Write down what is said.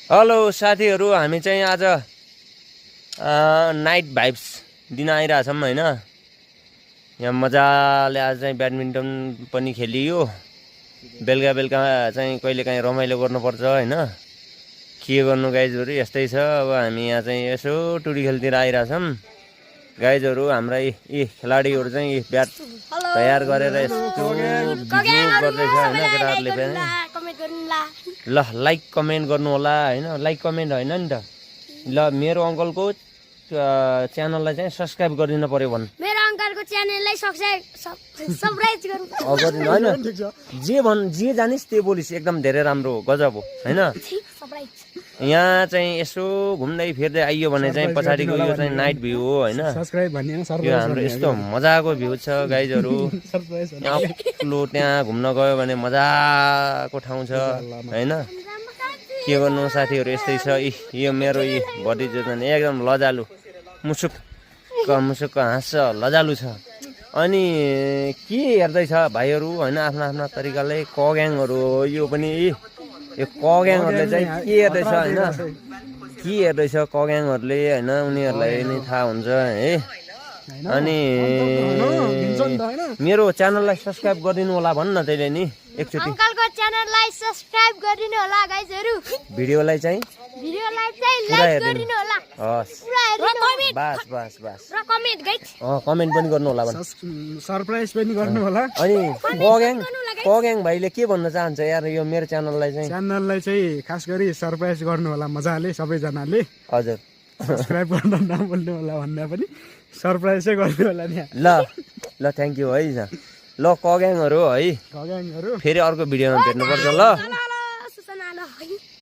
Hello साथीहरू, हामी चाहिँ आज नाइट भाइब्स दिन आइरहेछौँ होइन। यहाँ मजाले आज चाहिँ ब्याडमिन्टन पनि खेलियो। बेलुका बेलुका चाहिँ कहिलेकाहीँ रमाइलो गर्नुपर्छ होइन। के गर्नु गाइजहरू, यस्तै छ। अब हामी यहाँ चाहिँ यसो टुडी खेलतिर आइरहेछौँ। गाइजहरू हाम्रा यी खेलाडीहरू चाहिँ यी ब्याट तयार गरेर यस्तो गर्दैछ होइन केटाहरूले पनि। ल लाइक कमेन्ट गर्नु होला होइन। लाइक कमेन्ट होइन नि त। ल मेरो अङ्कलको च्यानललाई चाहिँ सब्सक्राइब गरिदिनु पर्यो भन्। मेरो अङ्कलको च्यानललाई सब्सक्राइब गर्नु होइन। जे जानिस् त्यही बोलिस्, एकदम धेरै राम्रो हो, गजब हो होइन। यहाँ चाहिँ यसो घुम्दै फिर्दै आइयो भने चाहिँ पछाडिको यो चाहिँ नाइट भ्यू हो होइन। यो हाम्रो यस्तो मजाको भ्यू छ गाइजहरू। अग्लो त्यहाँ घुम्न गयो भने मजाको ठाउँ छ होइन। के गर्नु साथीहरू, यस्तै छ। यो मेरो भतिजो चाहिँ एकदम लजालु, मुसुक्क हाँस्छ, लजालु छ। अनि के हेर्दैछ भाइहरू होइन, आफ्नो आफ्नो तरिकाले कग्याङहरू हो यो पनि। यो कग्याङहरूले चाहिँ के हेर्दैछ होइन, के हेर्दैछ कग्याङहरूले होइन, उनीहरूलाई नै थाहा हुन्छ है। अनि मेरो च्यानललाई सब्सक्राइब गरिदिनु होला भन्न तैँले नि एकचोटि। अङ्कलको च्यानललाई सब्सक्राइब गरिदिनु होला गाइजहरू। भिडियोलाई चाहिँ लाइक गरिदिनु होला। हस् बास बास बास र कमेन्ट गाइज। कमेन्ट पनि गर्नु होला भन्। सरप्राइज पनि गर्नु होला। अनि कग्याङ भाइले के भन्न चाहन्छ यार यो मेरो च्यानललाई चाहिँ खास गरी सरप्राइज गर्नु होला मजाले सबैजनाले। हजुर सब्सक्राइब गर्न नभुल्नु होला भन्दा पनि सरप्राइजै गर्नु होला नि। ल थ्याङ्क यू है। ल कग्याङहरू है, फेरि अर्को भिडियोमा भेट्नुपर्छ ल।